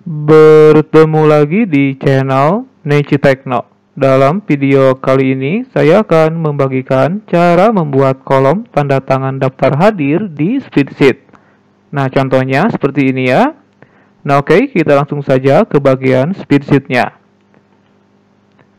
Bertemu lagi di channel Neci Tekno. Dalam video kali ini, saya akan membagikan cara membuat kolom tanda tangan daftar hadir di spreadsheet. Nah, contohnya seperti ini ya. Nah, oke, kita langsung saja ke bagian spreadsheet-nya.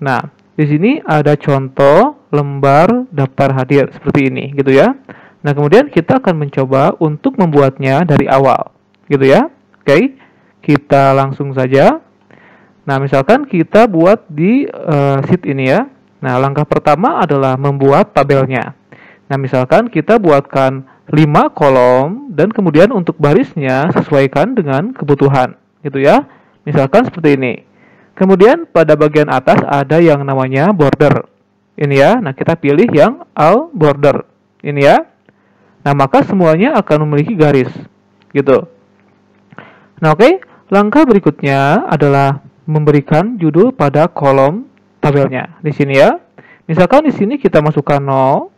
Nah, di sini ada contoh lembar daftar hadir seperti ini, gitu ya. Nah, kemudian kita akan mencoba untuk membuatnya dari awal, gitu ya. Oke. Kita langsung saja. Nah, misalkan kita buat di sheet ini ya. Nah, langkah pertama adalah membuat tabelnya. Nah, misalkan kita buatkan 5 kolom dan kemudian untuk barisnya sesuaikan dengan kebutuhan, gitu ya. Misalkan seperti ini. Kemudian pada bagian atas ada yang namanya border. Ini ya. Nah, kita pilih yang all border. Ini ya. Nah, maka semuanya akan memiliki garis, gitu. Nah, oke. Langkah berikutnya adalah memberikan judul pada kolom tabelnya. Di sini ya. Misalkan di sini kita masukkan 0.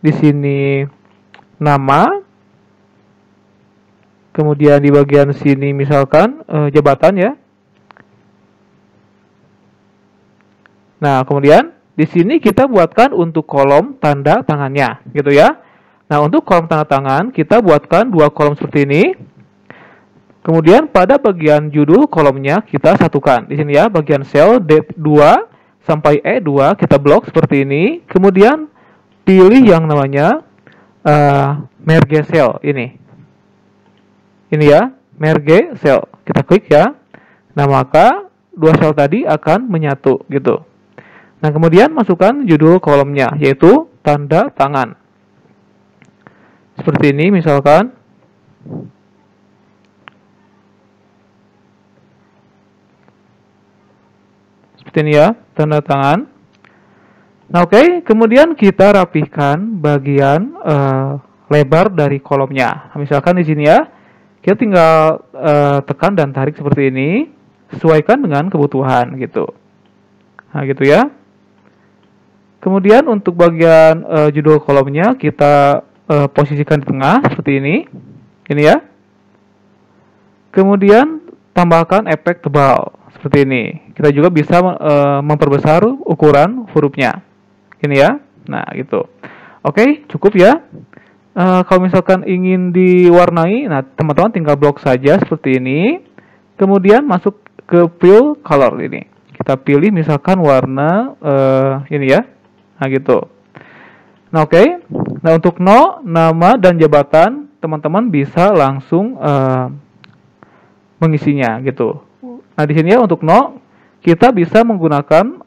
Di sini nama. Kemudian di bagian sini misalkan jabatan ya. Nah, kemudian di sini kita buatkan untuk kolom tanda tangannya, gitu ya. Nah, untuk kolom tanda tangan kita buatkan 2 kolom seperti ini. Kemudian pada bagian judul kolomnya kita satukan. Di sini ya, bagian sel D2 sampai E2 kita blok seperti ini. Kemudian pilih yang namanya merge cell ini. Ini ya, merge cell. Kita klik ya. Nah, maka 2 sel tadi akan menyatu gitu. Nah, kemudian masukkan judul kolomnya yaitu tanda tangan. Seperti ini misalkan. Seperti ini ya, tanda tangan. Nah, oke, kemudian kita rapihkan bagian lebar dari kolomnya. Nah, misalkan di sini ya, kita tinggal tekan dan tarik seperti ini, sesuaikan dengan kebutuhan gitu. Nah, gitu ya. Kemudian untuk bagian judul kolomnya kita posisikan di tengah seperti ini. Ini ya. Kemudian tambahkan efek tebal. Seperti ini. Kita juga bisa memperbesar ukuran hurufnya. Ini ya. Nah, gitu. Oke, cukup ya. Kalau misalkan ingin diwarnai, nah teman-teman tinggal blok saja seperti ini. Kemudian masuk ke fill color ini. Kita pilih misalkan warna ini ya. Nah, gitu. Nah, oke. Nah, untuk nama dan jabatan, teman-teman bisa langsung mengisinya gitu. Nah, di sini ya untuk kita bisa menggunakan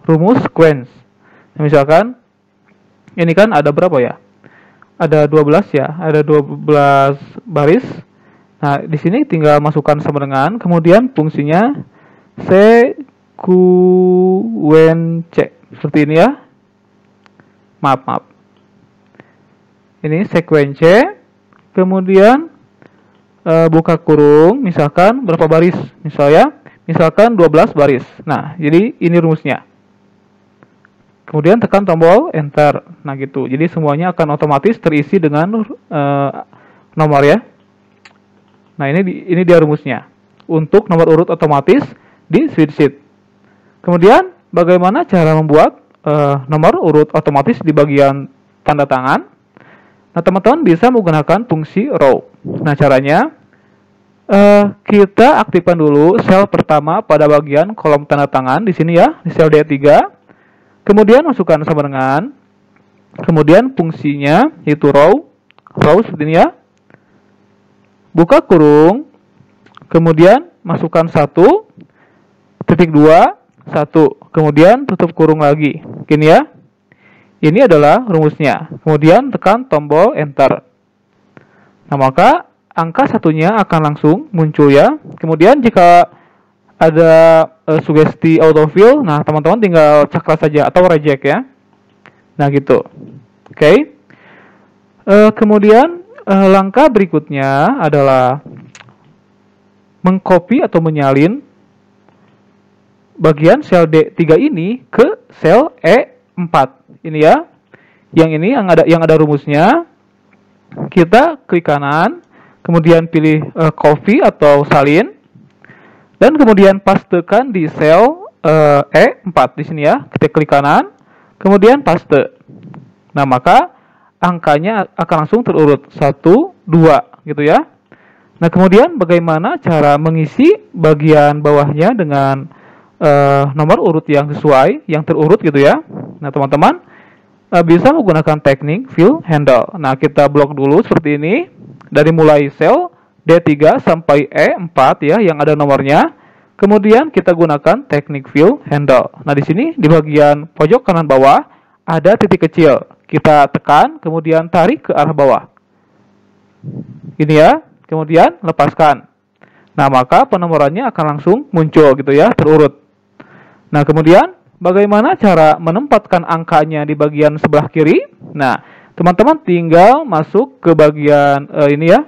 rumus sequence. Nah, misalkan ini kan ada berapa ya? Ada 12 ya, ada 12 baris. Nah, di sini tinggal masukkan sama dengan, kemudian fungsinya sequence seperti ini ya. Maaf. Ini sequence. Kemudian buka kurung, misalkan berapa baris, misalkan 12 baris. Nah, jadi ini rumusnya. Kemudian tekan tombol enter. Nah, gitu. Jadi semuanya akan otomatis terisi dengan nomor ya. Nah, ini dia rumusnya. Untuk nomor urut otomatis di spreadsheet. Kemudian bagaimana cara membuat nomor urut otomatis di bagian tanda tangan? Nah, teman-teman bisa menggunakan fungsi row. Nah, caranya kita aktifkan dulu sel pertama pada bagian kolom tanda tangan di sini ya, di sel D3. Kemudian masukkan sama dengan, kemudian fungsinya yaitu row seperti ini ya. Buka kurung, kemudian masukkan 1.2, 1, kemudian tutup kurung lagi. Gini ya. Ini adalah rumusnya. Kemudian tekan tombol enter. Nah, maka angka satunya akan langsung muncul ya. Kemudian jika ada sugesti autofill, nah teman-teman tinggal cakra saja atau reject ya. Nah, gitu. Oke. Kemudian langkah berikutnya adalah mengcopy atau menyalin bagian sel D3 ini ke sel E4. Ini ya. Yang ini yang ada rumusnya. Kita klik kanan, kemudian pilih coffee atau salin, dan kemudian pastekan di sel E4 di sini ya. Kita klik kanan, kemudian paste. Nah, maka angkanya akan langsung terurut 1, 2 gitu ya. Nah, kemudian bagaimana cara mengisi bagian bawahnya dengan nomor urut yang sesuai, yang terurut gitu ya. Nah, teman-teman bisa menggunakan teknik fill handle. Nah, kita blok dulu seperti ini. Dari mulai sel D3 sampai E4 ya, yang ada nomornya. Kemudian kita gunakan teknik fill handle. Nah, di sini di bagian pojok kanan bawah ada titik kecil. Kita tekan, kemudian tarik ke arah bawah. Ini ya, kemudian lepaskan. Nah, maka penomorannya akan langsung muncul gitu ya, terurut. Nah, kemudian bagaimana cara menempatkan angkanya di bagian sebelah kiri? Nah, teman-teman tinggal masuk ke bagian ini ya,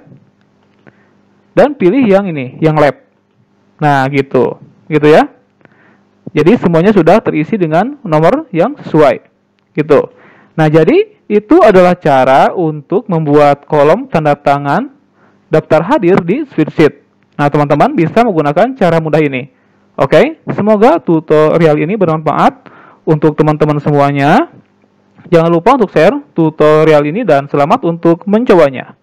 dan pilih yang ini, yang lab. Nah, gitu ya. Jadi semuanya sudah terisi dengan nomor yang sesuai, gitu. Nah, jadi itu adalah cara untuk membuat kolom tanda tangan daftar hadir di spreadsheet. Nah, teman-teman bisa menggunakan cara mudah ini. Oke, semoga tutorial ini bermanfaat untuk teman-teman semuanya. Jangan lupa untuk share tutorial ini dan selamat untuk mencobanya.